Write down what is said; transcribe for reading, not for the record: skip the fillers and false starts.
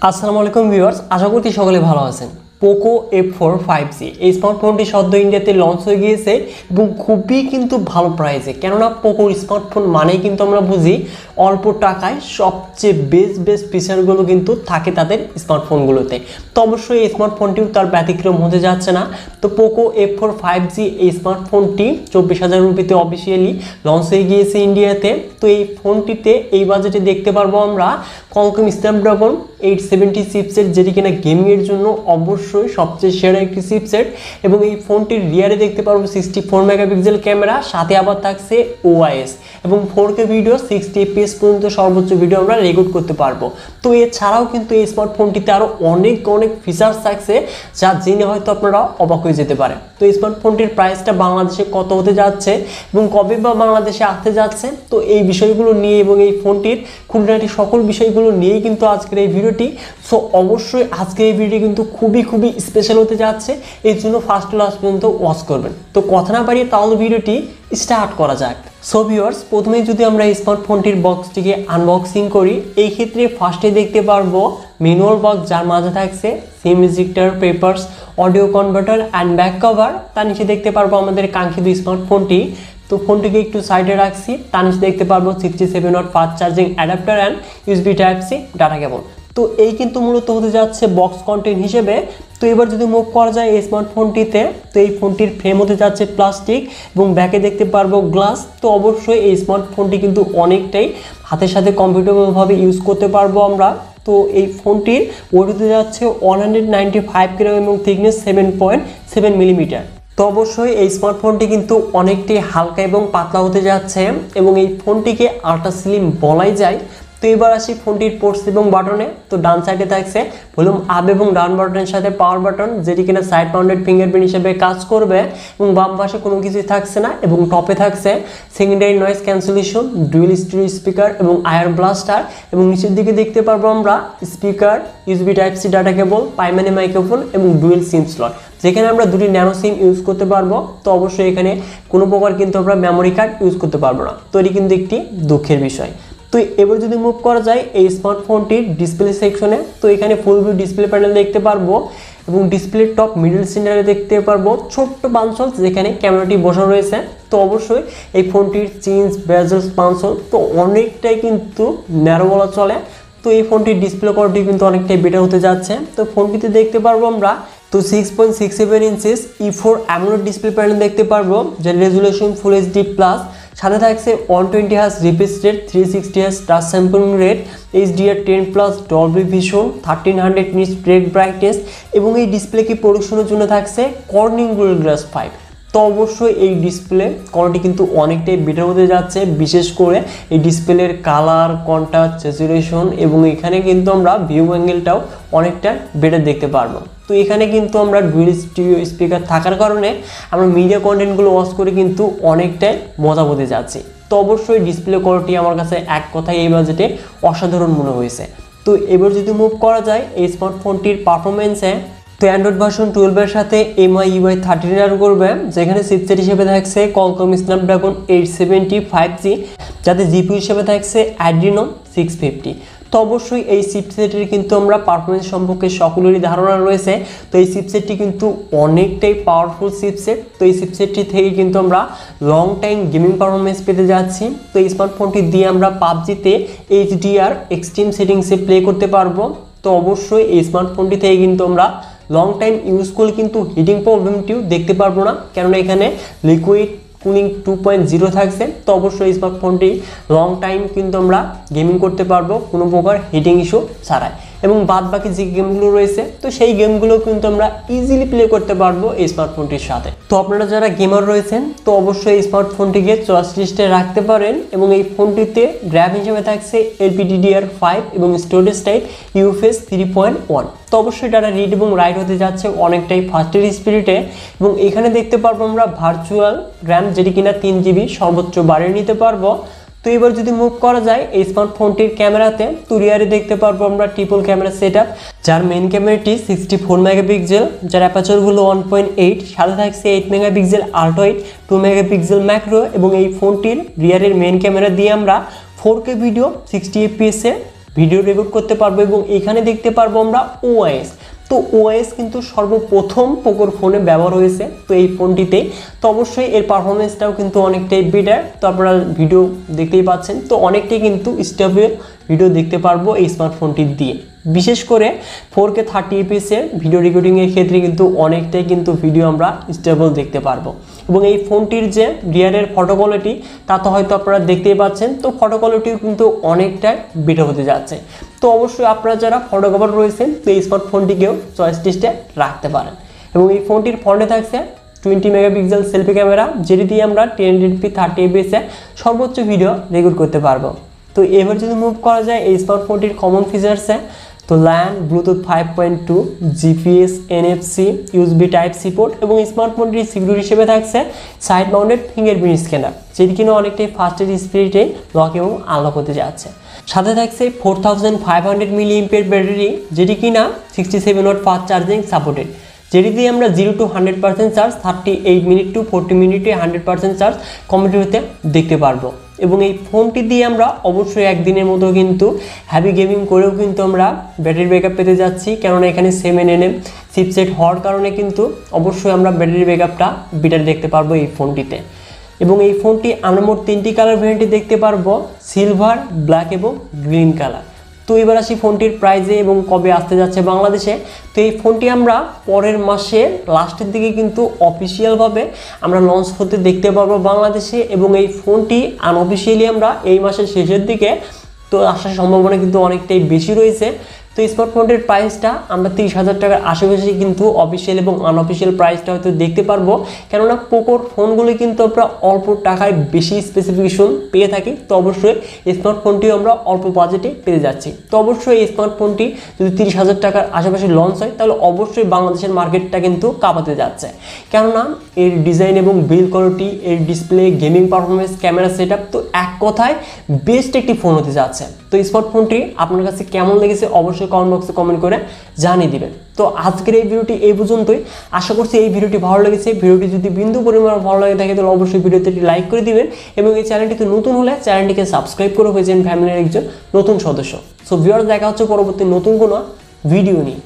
আসসালামু আলাইকুম ভিউয়ার্স, আশা করছি সকলে ভালো আছেন। পোকো F4 5G এই স্মার্টফোনটি সদ্য ইন্ডিয়াতে লঞ্চ হয়ে গিয়েছে এবং খুবই কিন্তু ভালো প্রাইসে। কেননা পোকোর স্মার্টফোন মানেই কিন্তু আমরা বুঝি অল্প টাকায় সবচেয়ে বেস্ট ফিচারগুলো কিন্তু থাকে তাদের স্মার্টফোনগুলোতে। তো অবশ্যই এই স্মার্টফোনটিও তার ব্যতিক্রম হতে যাচ্ছে না। তো পোকো F4 5G এই স্মার্টফোনটি 24,000 রুপিতে অফিসিয়ালি লঞ্চ হয়ে গিয়েছে ইন্ডিয়াতে। তো এই ফোনটিতে এই বাজেটে দেখতে পারবো আমরা কলকম স্ন্যাপড্রাগন 870 চিপসেট, যেটি কিনা গেমিংয়ের জন্য অবশ্যই সবচেয়ে সেরা একটি চিপসেট। এবং এই ফোনটির রিয়ারে দেখতে পারবো 64 মেগাপিক্সেল ক্যামেরা, সাথে আবার থাকছে OIS এবং 4K ভিডিও 60 fps পর্যন্ত সর্বোচ্চ ভিডিও আমরা রেকর্ড করতে পারবো। তো এছাড়াও কিন্তু এই স্মার্টফোনটিতে আরও অনেক ফিচার্স থাকছে যা জেনে হয়তো আপনারা অবাক হয়ে যেতে পারে। তো এই স্মার্টফোনটির প্রাইসটা বাংলাদেশে কত হতে যাচ্ছে এবং কবে বা বাংলাদেশে আসতে যাচ্ছে, তো এই বিষয়গুলো নিয়ে এবং এই ফোনটির খুঁটিনাটি সকল বিষয়গুলো নিয়েই কিন্তু আজকের এই ভিডিওটি। সো অবশ্যই আজকের এই ভিডিওটি কিন্তু খুবই স্পেশাল হতে যাচ্ছে, এর জন্য ফার্স্ট লাস্ট পর্যন্ত ওয়াচ করবেন। তো কথা না বাড়িয়ে তাহলে ভিডিওটি স্টার্ট করা যাক। সো ভিউয়ার্স, প্রথমেই যদি আমরা এই স্মার্টফোনটির বক্সটিকে আনবক্সিং করি, এই ক্ষেত্রে ফার্স্টে দেখতে পারবো ম্যানুয়াল বক্স, যার মাঝে থাকছে সিম ejector, papers, audio converter and back cover. তার নিচে দেখতে পারবো আমাদের কাঙ্ক্ষিত স্মার্টফোনটি। তো ফোনটিকে একটু সাইডে রাখছি, তার নিচে দেখতে পারবো 67 watt fast charging adapter and USB Type-C data cable. তো এই কিন্তু মূলত হতে যাচ্ছে বক্স কন্টেন্ট হিসেবে। তো এবার যদি মুভ করা যায় এই স্মার্টফোনটিতে, তো এই ফোনটির ফ্রেম হতে যাচ্ছে প্লাস্টিক এবং ব্যাকে দেখতে পারবো গ্লাস। তো অবশ্যই এই স্মার্টফোনটি কিন্তু অনেকটাই হাতের সাথে কমফোর্টেবলভাবে ইউজ করতে পারবো আমরা। তো এই ফোনটির ওয়েট হতে যাচ্ছে 195 গ্রাম এবং থিকনেস 7.7 মিলিমিটার। তো অবশ্যই এই স্মার্টফোনটি কিন্তু অনেকটাই হালকা এবং পাতলা হতে যাচ্ছে এবং এই ফোনটিকে আল্ট্রা স্লিম বলাই যায়। তো এবার আসি ফোনটির পোর্টস এবং বাটনে। তো ডান সাইডে থাকছে ভলিউম আপ এবং ডাউন বাটনের সাথে পাওয়ার বাটন, যেটি কিনা সাইড মাউন্টেড ফিঙ্গারপ্রিন্ট হিসেবে কাজ করবে এবং বাম পাশে কোনো কিছুই থাকছে না। এবং টপে থাকছে secondary noise cancellation, dual stereo speaker এবং আয়ার ব্লাস্টার। এবং নিচের দিকে দেখতে পারবো আমরা স্পিকার, USB Type-C ডাটা কেবল, প্রাইমারি মাইক্রোফোন এবং ডুয়েল সিম স্লট, যেখানে আমরা দুটি ন্যানো সিম ইউজ করতে পারবো। তো অবশ্যই এখানে কোনো প্রকার কিন্তু আমরা মেমোরি কার্ড ইউজ করতে পারবো না, তো এটি কিন্তু একটি দুঃখের বিষয়। তো এবার যদি মুভ করা যায় এই স্মার্টফোনটির ডিসপ্লে সেকশনে, তো এখানে ফুল ভিউ ডিসপ্লে প্যানেল দেখতে পারবো এবং ডিসপ্লে টপ মিডল সেন্টারে দেখতে পারবো ছোট্ট পাঞ্চল, যেখানে ক্যামেরাটি বসানো রয়েছে। তো অবশ্যই এই ফোনটির চেঞ্জ বেজেলস পাঞ্চল তো অনেকটাই কিন্তু ন্যারো বলা চলে। তো এই ফোনটির ডিসপ্লে কোয়ালিটি কিন্তু অনেকটাই বেটার হতে যাচ্ছে। তো ফোনটিতে দেখতে পারবো আমরা 6.67 inches E4 AMOLED display panel দেখতে পারবো, যার রেজুলেশন ফুল HD+, সাথে থাকছে 120 Hz refresh rate, 360 Hz touch sampling rate, HDR10+ Dolby vision, 1300 nits break brightness এবং এই ডিসপ্লে কি প্রোডাকশনের জন্য থাকছে কর্নিং গোরিলা গ্লাস 5। তো অবশ্যই এই ডিসপ্লে কোয়ালিটি কিন্তু অনেকটাই বেটার হতে যাচ্ছে, বিশেষ করে এই ডিসপ্লের কালার, কন্ট্রাস্ট, স্যাচুরেশন এবং এখানে কিন্তু আমরা ভিউ অ্যাঙ্গেলটাও অনেকটা বেটার দেখতে পারবো। তো এখানে কিন্তু আমরা ডুয়েল স্টিরিও স্পিকার থাকার কারণে আমরা মিডিয়া কন্টেন্টগুলো ওয়াচ করে কিন্তু অনেকটাই মজা পেতে যাচ্ছি। তো অবশ্যই ডিসপ্লে কোয়ালিটি আমার কাছে এক কথায় এই বাজেটে অসাধারণ মনে হয়েছে। তো এবার যদি মুভ করা যায় এই স্মার্টফোনটির পারফরমেন্সে, তো অ্যান্ড্রয়েড ভার্সন 12 এর সাথে MIUI 13 রান করবে, যেখানে চিপসেট হিসেবে থাকছে কলকম স্ন্যাপড্রাগন 870 5G, যাতে জিপিইউ হিসেবে থাকছে Adreno 650। তো অবশ্যই এই চিপসেটের কিন্তু আমরা পারফরমেন্স সম্পর্কে সকলেরই ধারণা রয়েছে। তো এই চিপসেটটি কিন্তু অনেকটাই পাওয়ারফুল চিপসেট। তো এই চিপসেটটি থেকে কিন্তু আমরা লং টাইম গেমিং পারফরমেন্স পেতে যাচ্ছি। তো এই স্মার্টফোনটি দিয়ে আমরা পাবজিতে HDR এক্সট্রিম সেটিংসে প্লে করতে পারবো। তো অবশ্যই এই স্মার্টফোনটি থেকে কিন্তু আমরা লং টাইম ইউজ করলে কিন্তু হিটিং প্রবলেমটিও দেখতে পারবো না, কেননা এখানে লিকুইড কুলিং 2.0 থাকছে। তো অবশ্যই স্মার্টফোনটি লং টাইম কিন্তু আমরা গেমিং করতে পারবো কোনো প্রকার হিটিং ইস্যু ছাড়াই। এবং বাদ বাকি যে গেমগুলো রয়েছে, তো সেই গেমগুলো কিন্তু আমরা ইজিলি প্লে করতে পারবো এই স্মার্টফোনটির সাথে। তো আপনারা যারা গেমার রয়েছেন, তো অবশ্যই এই স্মার্টফোনটিকে চয়েস লিস্টে রাখতে পারেন। এবং এই ফোনটিতে র্যাম হিসেবে থাকছে LPDDR5 এবং স্টোরেজ টাইপ UFS 3.1। তো অবশ্যই ডাটা রিড এবং রাইট হতে যাচ্ছে অনেকটাই ফাস্টের স্পিডে। এবং এখানে দেখতে পারবো আমরা ভার্চুয়াল র্যাম, যেটি কিনা 3 GB সর্বোচ্চ বাড়িয়ে নিতে পারবো। তো এবার যদি মুভ করা যায় এই স্মার্টফোনটির ক্যামেরাতে, তো রিয়ারে দেখতে পারবো আমরা ট্রিপল ক্যামেরা সেটআপ, যার মেইন ক্যামেরাটি 64 মেগাপিক্সেল, যার অ্যাপারচারগুলো 1.8, সাথে থাকছে 8 megapixel ultra wide, 2 megapixel macro. এবং এই ফোনটির রিয়ারের মেইন ক্যামেরা দিয়ে আমরা 4K video 60 fps video record করতে পারবো এবং এখানে দেখতে পারবো আমরা ওআইএস। তো ওআইএস কিন্তু সর্বপ্রথম পোকোর ফোনে ব্যবহার হয়েছে তো এই ফোনটিতেই। তো অবশ্যই এর পারফরমেন্সটাও কিন্তু অনেকটাই বেটার। তো আপনারা ভিডিও দেখতেই পাচ্ছেন, তো অনেকটাই কিন্তু স্টেবল ভিডিও দেখতে পারবো এই স্মার্টফোনটি দিয়ে। বিশেষ করে 4K 30fps এর ভিডিও রেকর্ডিংয়ের ক্ষেত্রে কিন্তু অনেকটাই কিন্তু ভিডিও আমরা স্টেবল দেখতে পারবো। এবং এই ফোনটির যে রিয়ারের ফটো কোয়ালিটি তা তো হয়তো আপনারা দেখতেই পাচ্ছেন, তো ফটো কোয়ালিটিও কিন্তু অনেকটাই বেটার হতে যাচ্ছে। তো অবশ্যই আপনারা যারা ফটোগ্রাফার রয়েছেন তো এই স্মার্টফোনটিকেও চয়েস লিস্টে রাখতে পারেন। এবং এই ফোনটির ফ্রন্টে থাকছে 20 মেগাপিক্সেল সেলফি ক্যামেরা, যেটি দিয়ে আমরা 1080p 30fps এ সর্বোচ্চ ভিডিও রেকর্ড করতে পারবো। তো এবার যদি মুভ করা যায় এই স্মার্টফোনটির কমন ফিচার্সে, তো LAN, Bluetooth 5.2, GPS, NFC, USB type C port এবং স্মার্টফোনটির সিকিউরিটি হিসেবে থাকছে সাইড মাউন্টেড ফিঙ্গারপ্রিন্ট স্ক্যানার, যেটি কিনা অনেকটাই ফাস্টের স্পিডে লক এবং আনলক হতে যাচ্ছে। সাথে থাকছে 4500 mAh ব্যাটারি, যেটি কিনা 67 ওয়াট ফাস্ট চার্জিং সাপোর্টেড, যেটি দিয়ে আমরা 0 to 100% চার্জ 38 মিনিট টু 40 মিনিটে 100% চার্জ কম্পিউটারতে দেখতে পারবো। এবং এই ফোনটি দিয়ে আমরা অবশ্যই একদিনের মতো কিন্তু হ্যাভি গেমিং করেও কিন্তু আমরা ব্যাটারি ব্যাকআপ পেতে যাচ্ছি, কেননা এখানে 7nm চিপসেট হওয়ার কারণে কিন্তু অবশ্যই আমরা ব্যাটারি ব্যাকআপটা বেটার দেখতে পারবো এই ফোনটিতে। এবং এই ফোনটি আমরা মোট 3টি কালার ভ্যারিয়েন্টে দেখতে পারবো, সিলভার, ব্ল্যাক এবং গ্রিন কালার। তো এবার আসি ফোনটির প্রাইসে এবং কবে আসতে যাচ্ছে বাংলাদেশে। তো এই ফোনটি আমরা পরের মাসের লাস্টের দিকে কিন্তু অফিসিয়ালভাবে আমরা লঞ্চ হতে দেখতে পারবো বাংলাদেশে, এবং এই ফোনটি আনঅফিসিয়ালি আমরা এই মাসের শেষের দিকে তো আসার সম্ভাবনা কিন্তু অনেকটাই বেশি রয়েছে। তো স্মার্টফোনটির প্রাইসটা আমরা 30,000 টাকার আশেপাশে কিন্তু অফিসিয়াল এবং আনঅফিসিয়াল প্রাইসটা হয়তো দেখতে পারবো, কেননা পোকোর ফোনগুলি কিন্তু আমরা অল্প টাকায় বেশি স্পেসিফিকেশন পেয়ে থাকি। তো অবশ্যই স্মার্টফোনটিও আমরা অল্প বাজেটে পেয়ে যাচ্ছি। তো অবশ্যই এই স্মার্টফোনটি যদি 30,000 টাকার আশেপাশে লঞ্চ হয় তাহলে অবশ্যই বাংলাদেশের মার্কেটটা কিন্তু কাঁপাতে যাচ্ছে, কেননা এর ডিজাইন এবং বিল্ড কোয়ালিটি, এর display, gaming performance, camera setup, তো এক কথায় বেস্ট একটি ফোন হতে যাচ্ছে। তো স্মার্টফোনটি আপনার কাছে কেমন লেগেছে অবশ্যই কমেন্ট বক্সে কমেন্ট করে জানিয়ে দিবেন। তো আজকের এই ভিডিওটি এই পর্যন্তই। আশা করছি এই ভিডিওটি ভালো লেগেছে। ভিডিওটি যদি বিন্দু পরিমাণ ভালো লাগে থাকে তাহলে অবশ্যই ভিডিওতে একটি লাইক করে দিবেন এবং এই চ্যানেলটিতে নতুন হলে চ্যানেলটিকে সাবস্ক্রাইব করে হয়ে যান ফ্যামিলির একজন নতুন সদস্য। সো ভিউয়ার্স, দেখা হচ্ছে পরবর্তী নতুন কোনো ভিডিও নিয়ে।